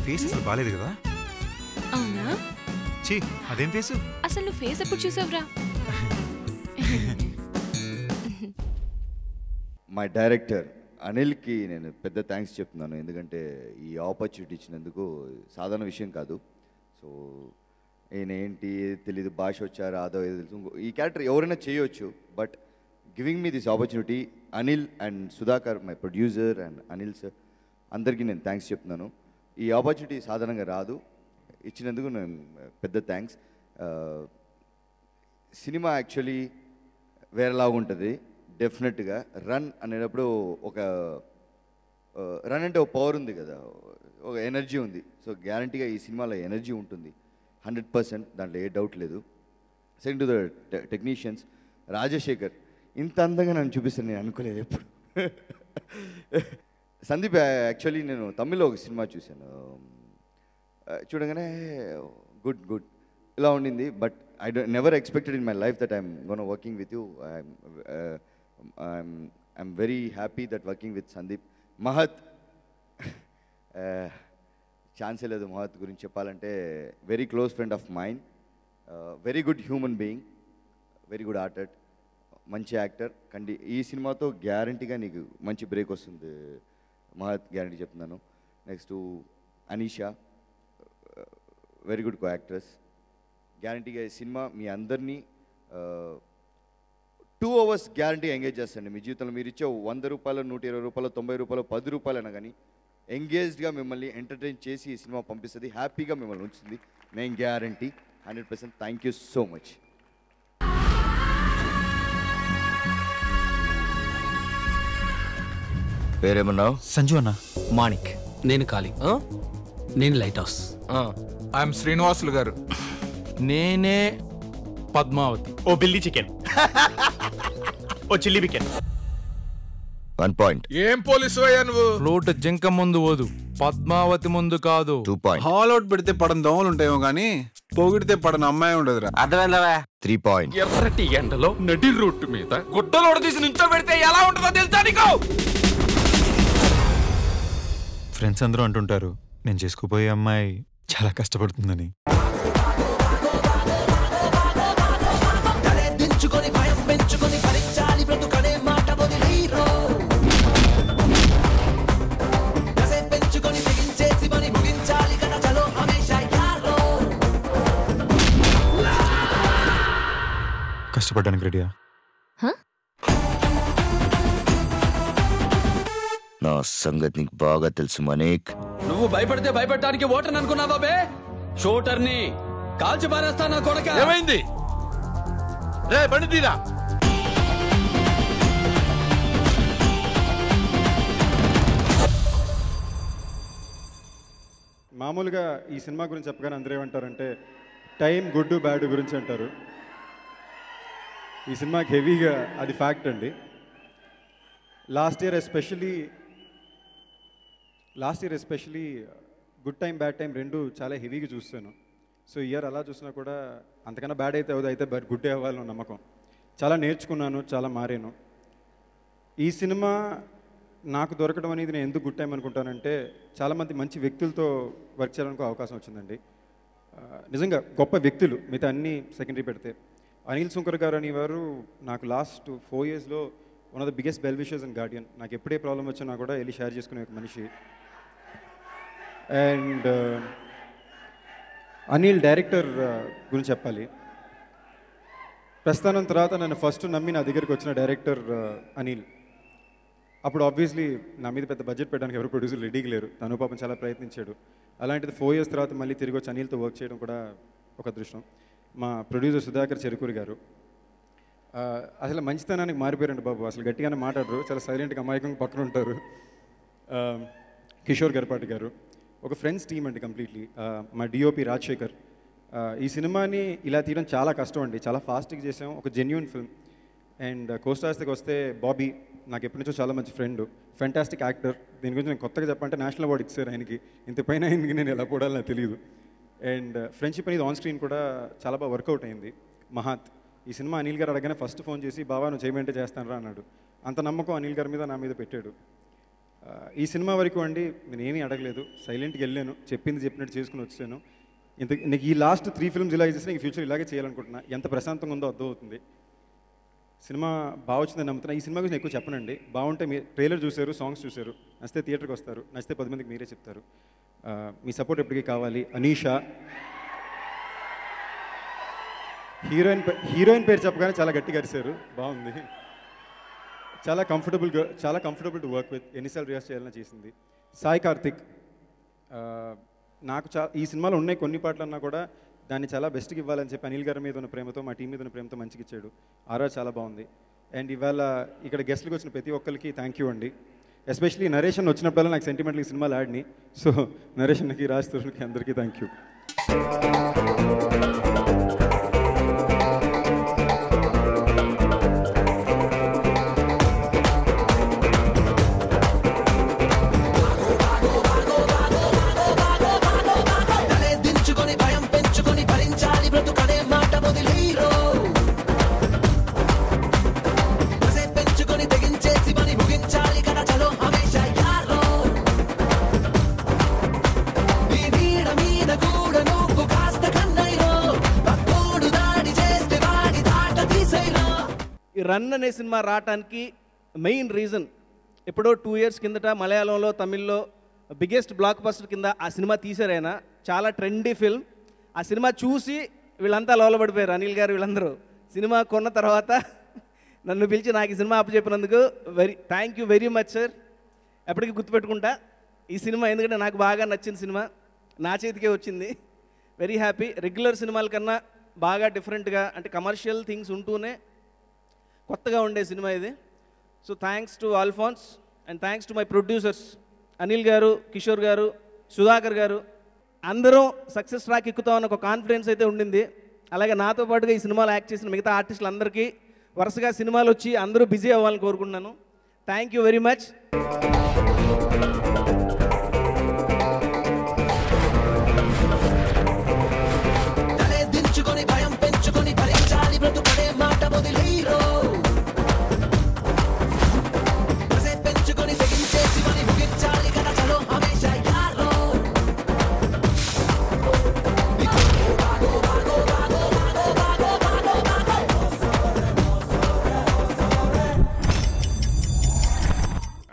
ఫేస్ అసలు బాలేదు కదా? అవునా? చీ, అదేం ఫేసు? అసలు నువ్వు ఫేస్ ఎప్పుడు చూసావురా? మై డైరెక్టర్ అనిల్కి నేను పెద్ద థ్యాంక్స్ చెప్తున్నాను. ఎందుకంటే ఈ ఆపర్చునిటీ ఇచ్చినందుకు సాధారణ విషయం కాదు. సో ఈయన ఏంటి తెలీదు, భాష వచ్చారు అదో ఏదో తెలుసు, ఈ క్యారెక్టర్ ఎవరైనా చేయొచ్చు. But giving me this opportunity Anil and Sudhakar, my producer, and Anil sir, అందరికీ నేను థ్యాంక్స్ చెప్తున్నాను. ఈ ఆపర్చునిటీ సాధారణంగా రాదు, ఇచ్చినందుకు నేను పెద్ద థ్యాంక్స్. సినిమా యాక్చువల్లీ వేరేలాగా ఉంటుంది డెఫినెట్గా. రన్ అనేటప్పుడు ఒక రన్ అంటే ఒక పవర్ ఉంది కదా, ఒక ఎనర్జీ ఉంది. సో గ్యారంటీగా ఈ సినిమాలో ఎనర్జీ ఉంటుంది 100%, దాంట్లో ఏ డౌట్ లేదు. Second to the technicians, Rajasekhar ఇంత అందంగా నన్ను చూపిస్తాను నేను అనుకోలేదు ఎప్పుడు. సందీప్ యాక్చువల్లీ నేను తమిళ్లో ఒక సినిమా చూశాను, చూడగానే గుడ్ ఇలా ఉండింది. But I never expected in my life that I'm gonna working with you. I'm very happy that working with Sandeep. మహత్ ఛాన్సే లేదు మహత్ గురించి చెప్పాలంటే. Very close friend of mind, very good human being, very good artist, మంచి actor. ఈ సినిమాతో గ్యారంటీగా నీకు మంచి బ్రేక్ వస్తుంది మహత్, గ్యారంటీ చెప్తున్నాను. Next Anisha, very good co actress. గ్యారంటీగా ఈ సినిమా మీ అందరినీ 2 hours గ్యారంటీగా ఎంగేజ్ చేస్తాండి. మీ జీవితంలో మీరు ఇచ్చే 100 రూపాయలు, 120 రూపాయలు, 90 రూపాయలు, 10 రూపాయలు అయినా కానీ ఎంగేజ్డ్గా మిమ్మల్ని ఎంటర్టైన్ చేసి ఈ సినిమా పంపిస్తుంది, హ్యాపీగా మిమ్మల్ని ఉంచుతుంది. నేను guarantee 100%. Thank you so much. పేరేమన్నావు? సంజు అన్న. మాణిక్. నేను కాళీ. నేను లైట్ హౌస్. ఐఎమ్ శ్రీనివాసులు గారు. నేనే పద్మావతి. ఓ బిల్లీ చికెన్. ఓ చిల్లీ చికెన్. 1 point. ఏం పోలీసు అయ్యా నువ్వు? ఫ్లూట్ జింక ముందు ఓదు, పద్మావతి ముందు కాదు. 2 point. హాల్ అవుట్ పెడితే పడని దోమలు ఉంటాయేమో కానీ పొగిడితే పడని అమ్మాయి ఉండదురా. అర్థమైందా? 3 point. ఎర్రటి ఎండలో నడి రోడ్డు మీద గుడ్డలోడ తీసి నుంచో పెడితే ఎలా ఉంటుందో తెలుసా నీకు? ఫ్రెండ్స్ అందరూ అంటుంటారు నేను చేసుకోబోయే అమ్మాయి చాలా కష్టపడుతుందని. కష్టపడడానికి రెడీయా? నా సంగతి నీకు బాగా తెలుసు మనీక్. నువ్వు భయపడితే భయపెట్టడానికి ఓటని అనుకున్నావా బే? షూటర్ని కాల్చి పారేస్తా నా కొడక. ఏమైంది రే బండి తీరా? మామూలుగా ఈ సినిమా గురించి చెప్పగానే అందరూ ఏమంటారంటే టైం గుడ్ బ్యాడ్ గురించి అంటారు. ఈ సినిమాకి హెవీగా అది ఫ్యాక్ట్ అండి. Last year especially good time bad time రెండు చాలా హెవీగా చూస్తాను. సో ఇయర్ అలా చూసినా కూడా అంతకన్నా బ్యాడ్ అయితే అవుతుంది, అయితే బట్ గుడ్ అవ్వాలని నమ్మకం. చాలా నేర్చుకున్నాను, చాలా మారాను. ఈ సినిమా నాకు దొరకడం అనేది నేను ఎందుకు గుడ్ టైం అనుకుంటానంటే చాలామంది మంచి వ్యక్తులతో వర్క్ చేయడానికి అవకాశం వచ్చిందండి. నిజంగా గొప్ప వ్యక్తులు, మిగతా అన్నీ సెకండరీ పెడితే. అనిల్ సుంకర్ గారు అనేవారు నాకు లాస్ట్ 4 yearsలో one of the biggest well wishers and guardian. నాకు ఎప్పుడే ప్రాబ్లం వచ్చినా కూడా వెళ్ళి షేర్ చేసుకునే ఒక మనిషి. అండ్ అనిల్ డైరెక్టర్ గురించి చెప్పాలి. ప్రస్థానం తర్వాత నన్ను ఫస్ట్ నమ్మి నా దగ్గరికి వచ్చిన డైరెక్టర్ అనిల్. అప్పుడు ఆబ్వియస్లీ నా మీద పెద్ద బడ్జెట్ పెట్టడానికి ఎవరు ప్రొడ్యూసర్ రెడీగా లేరు. తను పాపం చాలా ప్రయత్నించాడు. అలాంటిది 4 years తర్వాత మళ్ళీ తిరిగి వచ్చి అనిల్తో వర్క్ చేయడం కూడా ఒక అదృష్టం. మా ప్రొడ్యూసర్ సుధాకర్ చెరుకూరి గారు అసలు మంచితనానికి మారిపోయారండి బాబు. అసలు గట్టిగానే మాట్లాడరు, చాలా సైలెంట్గా అమాయకంగా పక్కన ఉంటారు. కిషోర్ గర్పాటి గారు ఒక ఫ్రెండ్స్ టీమ్ అండి కంప్లీట్లీ. మా డిఓపి రాజశేఖర్. ఈ సినిమాని ఇలా తీయడం చాలా కష్టం అండి, చాలా ఫాస్ట్గా చేసాం. ఒక జెన్యూన్ ఫిల్మ్. అండ్ కోస్టార్స్కి వస్తే బాబీ నాకు ఎప్పటి నుంచో చాలా మంచి ఫ్రెండ్, ఫెంటాస్టిక్ యాక్టర్. దీని గురించి నేను కొత్తగా చెప్పాలంటే నేషనల్ అవార్డు ఇచ్చారు ఆయనకి. ఇంత పైన ఆయనకి నేను ఎలా పోడాలో నాకు తెలియదు. అండ్ ఫ్రెండ్షిప్ అనేది ఆన్ స్క్రీన్ కూడా చాలా బాగా వర్కౌట్ అయింది. మహాత్ ఈ సినిమా అనిల్ గారు అడగానే ఫస్ట్ ఫోన్ చేసి బాబా నువ్వు చేయమంటే చేస్తాను రా అన్నాడు. అంత నమ్మకం అనిల్ గారి మీద నా మీద పెట్టాడు. ఈ సినిమా వరకు అండి నేను ఏమీ అడగలేదు, సైలెంట్గా వెళ్ళాను, చెప్పింది చెప్పినట్టు చేసుకుని వచ్చాను. నీకు ఈ లాస్ట్ 3 films ఇలా చేస్తే నీకు ఫ్యూచర్ ఇలాగే చేయాలనుకుంటున్నా. ఎంత ప్రశాంతంగా ఉందో అర్థమవుతుంది. సినిమా బాగా వచ్చిందని నమ్ముతున్నా. ఈ సినిమా గురించి ఎక్కువ చెప్పనండి. బాగుంటే మీ ట్రైలర్ చూశారు, సాంగ్స్ చూశారు, నచ్చితే థియేటర్కి వస్తారు, నచ్చితే 10 మందికి మీరే చెప్తారు. మీ సపోర్ట్ ఎప్పటికీ కావాలి. అనీషా హీరోయిన్ పేరు చెప్పగానే చాలా గట్టిగా అరిశారు, బాగుంది. చాలా కంఫర్టబుల్ టు వర్క్ విత్. ఎన్నిసార్లు రియాజ్ చేయాలని చేసింది. సాయి కార్తిక్ నాకు ఈ సినిమాలో ఉన్నాయి కొన్ని పాటలు అన్నా కూడా దాన్ని చాలా బెస్ట్గా ఇవ్వాలని చెప్పి అనిల్ గారి మీద ఉన్న ప్రేమతో, మా టీం మీద ఉన్న ప్రేమతో మంచిగా ఇచ్చాడు. ఆర్ఆర్ చాలా బాగుంది. అండ్ ఇవాళ ఇక్కడ గెస్ట్లకు వచ్చిన ప్రతి ఒక్కరికి థ్యాంక్ యూ అండి. ఎస్పెషలీ నరేషన్ వచ్చినప్పుడల్లా నాకు సెంటిమెంటల్ ఈ సినిమాలు ఆడిని. సో నరేషన్కి, రాజ్ తరుణ్కి అందరికీ థ్యాంక్ యూ. రన్ అనే సినిమా రావటానికి మెయిన్ రీజన్ ఎప్పుడో 2 years కిందట మలయాళంలో, తమిళ్లో బిగ్గెస్ట్ బ్లాక్ బస్టర్ కింద ఆ సినిమా తీశారైనా. చాలా ట్రెండీ ఫిల్మ్. ఆ సినిమా చూసి వీళ్ళంతా లోలబడిపోయారు, అనిల్ గారు వీళ్ళందరూ. సినిమా కొన్న తర్వాత నన్ను పిలిచి నాకు ఈ సినిమా అప్పచెప్పినందుకు thank you very much sir. ఎప్పటికీ గుర్తుపెట్టుకుంటా ఈ సినిమా, ఎందుకంటే నాకు బాగా నచ్చిన సినిమా, నా చేతికే వచ్చింది. Very happy. రెగ్యులర్ సినిమాల కన్నా బాగా డిఫరెంట్గా, అంటే కమర్షియల్ థింగ్స్ ఉంటూనే కొత్తగా ఉండే సినిమా ఇది. So thanks to Alphonse and thanks to my producers Anil గారు, కిషోర్ గారు, సుధాకర్ గారు. అందరం సక్సెస్ ట్రాక్ ఎక్కుతామన్న ఒక కాన్ఫిడెన్స్ అయితే ఉండింది. అలాగే నాతో పాటుగా ఈ సినిమాలో యాక్ట్ చేసిన మిగతా ఆర్టిస్టులందరికీ వరుసగా సినిమాలు వచ్చి అందరూ బిజీ అవ్వాలని కోరుకుంటున్నాను. Thank you very much.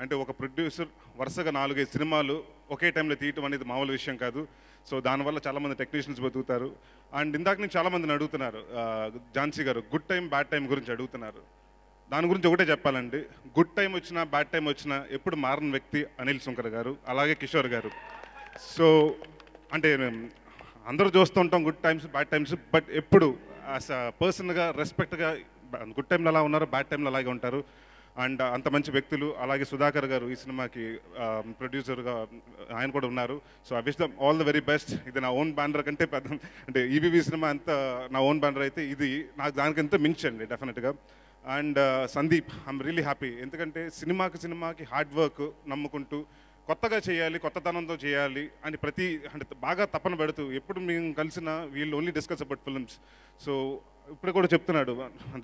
అంటే ఒక ప్రొడ్యూసర్ వరుసగా 4-5 సినిమాలు ఒకే టైంలో తీయటం అనేది మామూలు విషయం కాదు. సో దానివల్ల చాలామంది టెక్నీషియన్స్ బతుకుతారు. అండ్ ఇందాక నుంచి చాలామందిని అడుగుతున్నారు, ఝాన్సీ గారు గుడ్ టైం బ్యాడ్ టైం గురించి అడుగుతున్నారు. దాని గురించి ఒకటే చెప్పాలండి, గుడ్ టైం వచ్చినా బ్యాడ్ టైం వచ్చినా ఎప్పుడు మారని వ్యక్తి అనిల్ సుంకర్ గారు, అలాగే కిషోర్ గారు. సో అంటే అందరూ చూస్తూ ఉంటాం good times bad times, but ఎప్పుడు యాజ్ అ పర్సన్గా రెస్పెక్ట్గా గుడ్ టైంలో అలా ఉన్నారు, బ్యాడ్ టైంలో అలాగే ఉంటారు. అండ్ అంత మంచి వ్యక్తులు. అలాగే సుధాకర్ గారు ఈ సినిమాకి ప్రొడ్యూసర్గా ఆయన కూడా ఉన్నారు. So I wish them all the very best. ఇది నా ఓన్ బ్యానర్ కంటే పెద్ద, అంటే ఈవీవీ సినిమా అంతా నా ఓన్ బ్యానర్ అయితే ఇది నాకు దానికంతా మించండి డెఫినెట్గా. And Sandeep, I'm really happy. ఎందుకంటే సినిమాకి హార్డ్ వర్క్ నమ్ముకుంటూ కొత్తగా చేయాలి, కొత్తతనంతో చేయాలి అని అంటే బాగా తపన పెడుతూ ఎప్పుడు మేము కలిసిన వీళ్ళు only discuss about films. So ఇప్పుడు కూడా చెప్తున్నాడు,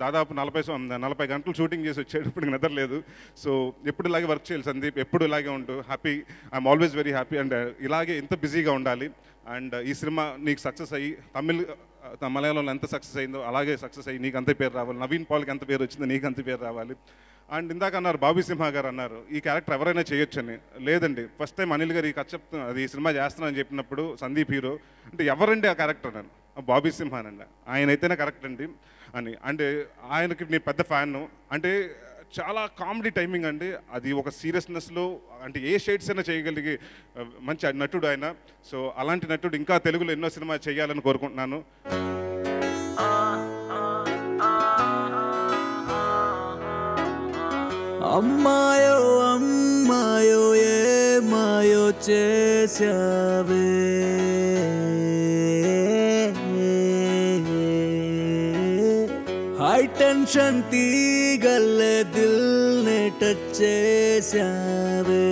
దాదాపు 40 గంటలు షూటింగ్ చేసి వచ్చాడు, ఇప్పుడు నిద్రలేదు. సో ఎప్పుడు ఇలాగే వర్క్ చేయాలి సందీప్, ఎప్పుడు ఇలాగే ఉంటూ happy. I'm always very happy. And ఇలాగే ఇంత బిజీగా ఉండాలి. అండ్ ఈ సినిమా నీకు సక్సెస్ అయ్యి మలయాళంలో ఎంత సక్సెస్ అయిందో అలాగే సక్సెస్ అయ్యి నీకు అంతే పేరు రావాలి, నవీన్ పాల్కి ఎంత పేరు వచ్చిందో నీకు అంత పేరు రావాలి. అండ్ ఇందాక అన్నారు బాబీ సింహ గారు అన్నారు ఈ క్యారెక్టర్ ఎవరైనా చేయొచ్చని. లేదండి, ఫస్ట్ టైం అనిల్ గారు ఈ కథ అది ఈ సినిమా చేస్తున్నానని చెప్పినప్పుడు సందీప్ హీరో అంటే ఎవరండి ఆ క్యారెక్టర్ అని, బాబీ సింహానండి, ఆయన అయితేనే కరెక్ట్ అండి అని. అంటే ఆయనకి నేను పెద్ద ఫ్యాన్. అంటే చాలా కామెడీ టైమింగ్ అండి, అది ఒక సీరియస్నెస్లో అంటే ఏ షేడ్స్ అయినా చేయగలిగే మంచి నటుడు ఆయన. సో అలాంటి నటుడు ఇంకా తెలుగులో ఎన్నో సినిమా చేయాలని కోరుకుంటున్నాను. అమ్మాయో అమ్మాయో ఏ మాయో చేసావే, హై టెన్షన్ తీగల్లే దిల్ నే టచ్ చేసావే,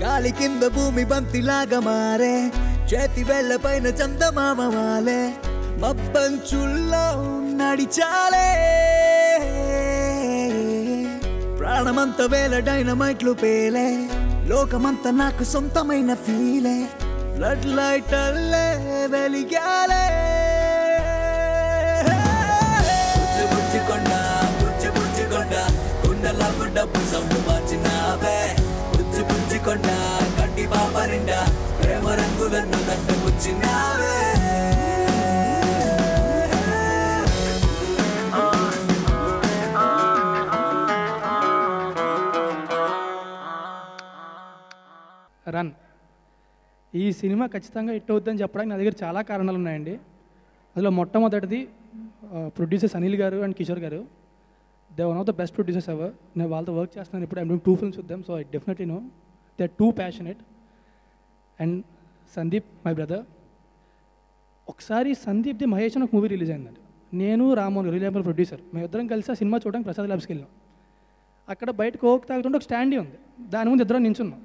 గాలి కింద భూమి బంతిలాగా మారే, చేతి వేళ్ళ పైన చందమామ వాలే, మబ్బంచుల్లో నడిచాలే, ప్రాణమంత వేల డైనమైట్లు పేలే, లోకమంతా నాకు సొంతమైన ఫీలే, ఫ్లడ్ లైట్ అల్లే వెలిగాలే, బుజ్జికొండ బుజ్జికొండ కుండలా డబ్బు సౌండ్ మార్చినావే, బుజ్జికొండ కంటి పాప నిండా ప్రేమ రంగులను దండ బుచ్చినావే. రన్ ఈ సినిమా ఖచ్చితంగా హిట్ అవుతుందని చెప్పడానికి నా దగ్గర చాలా కారణాలు ఉన్నాయండి. అందులో మొట్టమొదటిది ప్రొడ్యూసర్స్ అనిల్ గారు and Kishore garu. They one of the best producers ever. నేను వాళ్ళతో వర్క్ చేస్తున్నాను ఇప్పుడు. I'm doing 2 films with them, so I definitely know they are too passionate. And Sandeep my brother. ఒకసారి సందీప్ది మహేష్ అని ఒక మూవీ రిలీజ్ అయిందండి. నేను రామోహన్ రిలయబుల్ ప్రొడ్యూసర్ మేమిద్దరం కలిసి ఆ సినిమా చూడడానికి ప్రసాద్ ల్యాబ్స్కి వెళ్ళాం. అక్కడ బయట కోక్ తాగుతుంటే ఒక స్టాండీ ఉంది, దాని ముందు ఇద్దరం నించున్నాం.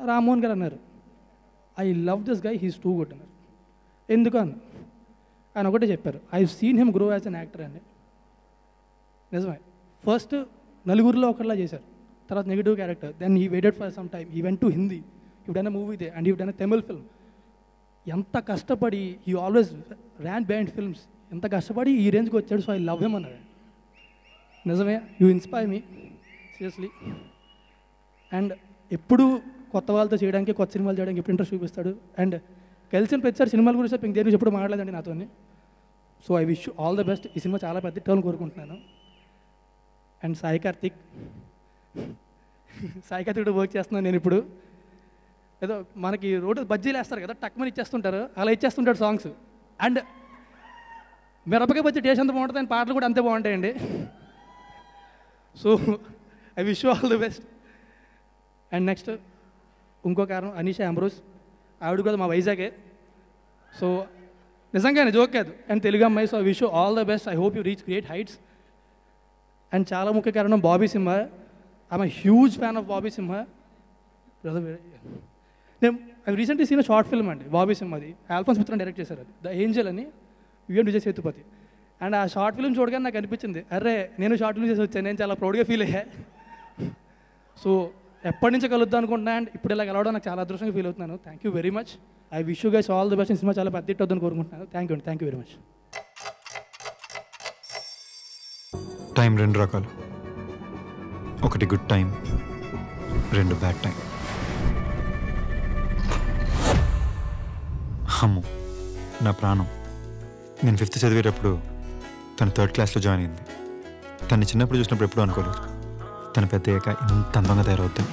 రామ్మోహన్ గారు అన్నారు I love this guy, he's too good అన్నారు. ఎందుకు అన్న ఆయన ఒకటే చెప్పారు, I seen him grow as an actor అండి. నిజమే, ఫస్ట్ నలుగురిలో ఒకరిలా చేశారు, తర్వాత negative character, then he waited for some time, he went to Hindi, he done a movie there and he done a Tamil film. ఎంత కష్టపడి he always ran behind films, ఎంత కష్టపడి ఈ రేంజ్కి వచ్చాడు. సో ఐ లవ్ హిమ్ అన్నారు. నిజమే, you inspire me seriously. And ఎప్పుడు కొత్త వాళ్ళతో చేయడానికి, కొత్త సినిమాలు చేయడానికి ఎప్పుడు ఇంట్రెస్ట్ చూపిస్తాడు. అండ్ కలిసిన ప్రతిసారి సినిమాల గురించి ఇంక దేని గురించి ఎప్పుడు మాట్లాడలేదండి నాతో. So I wish all the best. ఈ సినిమా చాలా పెద్ద హిట్ కోరుకుంటున్నాను. అండ్ సాయి కార్తిక్ కూడా వర్క్ చేస్తున్నాను నేను ఇప్పుడు. ఏదో మనకి రోడ్డు బజ్జీలు వేస్తారు కదా, టక్మని ఇచ్చేస్తుంటారు, అలా ఇచ్చేస్తుంటాడు సాంగ్స్. అండ్ మిరపకాయ బజ్జీ టేస్ట్ ఎంత బాగుంటుంది, అండ్ పాటలు కూడా అంతే బాగుంటాయండి. So I wish all the best. And next ఇంకో కారణం అనీషా అంబ్రోస్, ఆవిడ కూడా మా వైజాగే. సో నిజంగానే జోక్ కాదు, అండ్ తెలుగు అమ్మాయి. So I wish you all the best. I hope you reach great heights. And చాలా ముఖ్య కారణం Bobby Simha. I'm huge fan of Bobby Simha. నేను రీసెంట్లీ సీన్ షార్ట్ ఫిల్మ్ అండి బాబీ సింహది, ఆల్ఫోన్స్ మిత్రన్ డైరెక్ట్ చేశారు. అది ద ఏంజల్ అని, యుఎన్ విజయ్ సేతుపతి. అండ్ ఆ షార్ట్ ఫిల్మ్ చూడగానే నాకు అనిపించింది, అరే నేను షార్ట్ ఫిల్మ్ చేసి వచ్చాను, నేను చాలా ప్రౌడ్గా ఫీల్ అయ్యా. సో ఎప్పటి నుంచో కలుద్దాం అనుకుంటున్నా, అండ్ ఇప్పుడు ఇలా కలవడం నాకు చాలా అదృష్టంగా ఫీల్ అవుతున్నాను. Thank you very much. I wish you guys all the best. Cinema చాలా పెద్ద హిట్ అవుతుందని కోరుకుంటున్నాను. థ్యాంక్ యూ అండి, thank you very much. Time రెండు రకాలు, ఒకటి గుడ్ టైం, రెండు బ్యాడ్ టైం. అమ్ము నా ప్రాణం. నేను 5th చదివేటప్పుడు తను 3rd క్లాస్లో జాయిన్ అయింది. తను చిన్నప్పుడు చూసినప్పుడు ఎప్పుడూ అనుకోలేదు తను పెద్ద అయ్యాక ఇంత అందంగా తయారవుతుంది.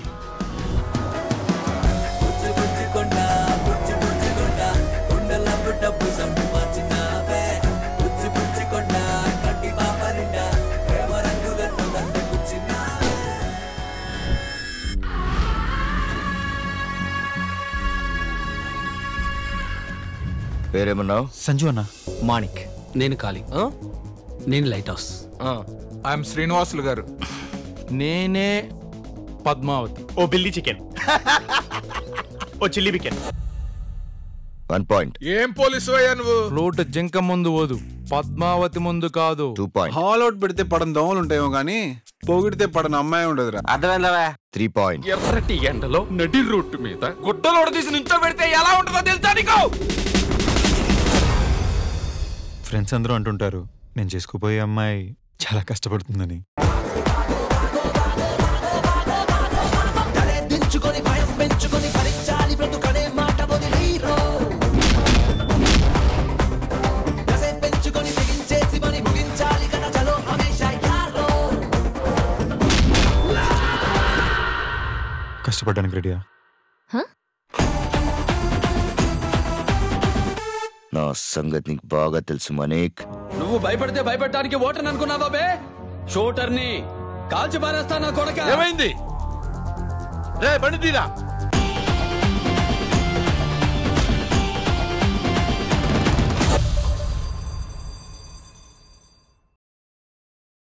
పేరేమన్నావు? సంజు అన్న. మాణిక్. నేను కాళీ. నేను లైట్ హౌస్. ఐఎమ్ శ్రీనివాసులు గారు. నేనే పద్మావతి. ఓ బిల్లీ చికెన్. ఓ చిల్లీ చికెన్. 1 point. ఏం పోలీసు అయ్యా నువ్వు? ఫ్లూట్ జింక ముందు ఓదు, పద్మావతి ముందు కాదు. 2 point. హాల్ అవుట్ పెడితే పడని దోమలు ఉంటాయేమో కానీ పొగిడితే పడని అమ్మాయి ఉండదురా. అర్థమైందా? 3 point. ఎర్రటి ఎండలో నడి రోడ్డు మీద గుడ్డలోడ తీసి నుంచో పెడితే ఎలా ఉంటుందో తెలుసా నీకు? ఫ్రెండ్స్ అందరూ అంటుంటారు నేను చేసుకోబోయే అమ్మాయి చాలా కష్టపడుతుందని. కష్టపడ్డానికి రెడీయా? నా సంగతి నీకు బాగా తెలుసు మనీక్. నువ్వు భయపడితే భయపెట్టడానికి ఓటర్ని అనుకున్నావా బే? షూటర్ని కాల్చి పారేస్తా నా కొడక. ఏమైంది? రే బండి తీరా.